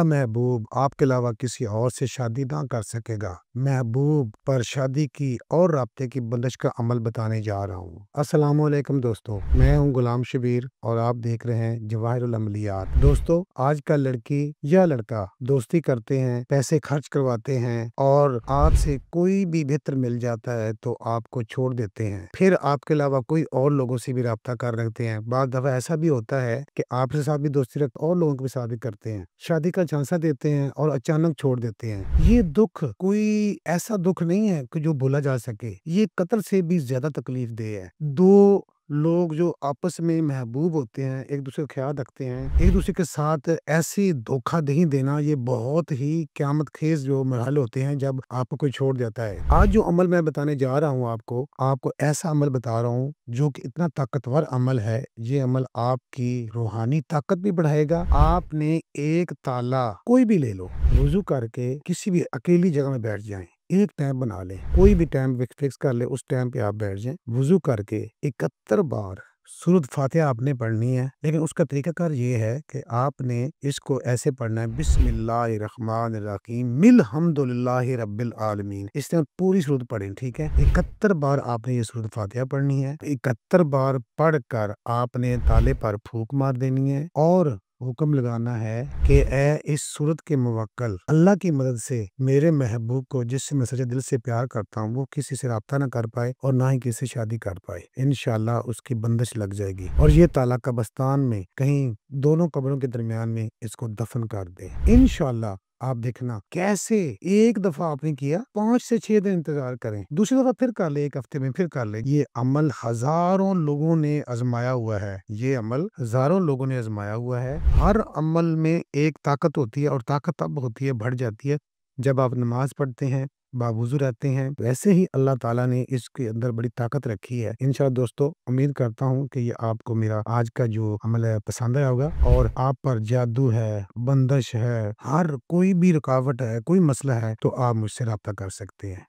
मेरा महबूब आपके अलावा किसी और से शादी ना कर सकेगा। महबूब पर शादी की और राब्ते की बंदिश का अमल बताने जा रहा हूँ। अस्सलाम वालेकुम दोस्तों, मैं हूँ गुलाम शबीर और आप देख रहे हैं जवाहिरुल अमलियात। दोस्तों, आजकल लड़की या लड़का दोस्ती करते हैं, पैसे खर्च करवाते हैं और आपसे कोई भी बेहतर मिल जाता है तो आपको छोड़ देते हैं। फिर आपके अलावा कोई और लोगों से भी राब्ता कर रखते हैं। बाद दफा ऐसा भी होता है कि आपके साथ भी दोस्ती रखते और लोगों के साथ भी करते हैं, शादी का झांसा देते हैं और अचानक छोड़ देते हैं। ये दुख कोई ऐसा दुख नहीं है कि जो भूला जा सके, ये कत्ल से भी ज्यादा तकलीफ दे है। दो लोग जो आपस में महबूब होते हैं, एक दूसरे का ख्याल रखते हैं, एक दूसरे के साथ ऐसी धोखाधड़ी देना, ये बहुत ही क़यामत खेज जो मरहल होते हैं जब आपको कोई छोड़ देता है। आज जो अमल मैं बताने जा रहा हूँ आपको ऐसा अमल बता रहा हूँ जो कि इतना ताकतवर अमल है। ये अमल आपकी रूहानी ताकत भी बढ़ाएगा। आपने एक ताला कोई भी ले लो, वुजू करके किसी भी अकेली जगह में बैठ जाएं, एक टाइम बना लें, कोई भी टाइम फिक्स कर ले, उस टाइम पे आप बैठ जाएं। वुजू करके 71 बार सूरत फातिहा आपने पढ़नी है, लेकिन उसका तरीकाकार ये है कि आपने इसको ऐसे पढ़ना है, बिस्मिल्लाहिर्रहमानिर्रहीम मिल्हम्दुलिल्लाहि रब्बिल आलमीन। इस टाइम पूरी सूरत पढ़ें, ठीक है। 71 बार आपने ये सूरत फातिहा पढ़नी है। 71 बार पढ़कर आपने ताले पर फूंक मार देनी है और हुक्म लगाना है कि ए इस सूरत के मुवक्किल अल्लाह की मदद से मेरे महबूब को, जिससे मैं सच्चे दिल से प्यार करता हूँ, वो किसी से राब्ता ना कर पाए और ना ही किसी से शादी कर पाए। इंशाअल्लाह उसकी बंदिश लग जाएगी और ये ताला कब्रिस्तान में कहीं दोनों कब्रों के दरमियान में इसको दफन कर दे। इंशाअल्लाह आप देखना कैसे एक दफा आपने किया, 5 से 6 दिन इंतजार करें, दूसरी दफा फिर कर ले, एक हफ्ते में फिर कर ले। ये अमल हजारों लोगों ने आजमाया हुआ है, ये अमल हजारों लोगों ने आजमाया हुआ है। हर अमल में एक ताकत होती है और ताकत तब होती है, बढ़ जाती है जब आप नमाज पढ़ते हैं, बावुज़ू रहते हैं। वैसे ही अल्लाह ताला ने इसके अंदर बड़ी ताकत रखी है। इंशाअल्लाह दोस्तों, उम्मीद करता हूँ कि ये आपको मेरा आज का जो अमल है पसंद आया होगा और आप पर जादू है, बंदिश है, हर कोई भी रुकावट है, कोई मसला है तो आप मुझसे राब्ता कर सकते हैं।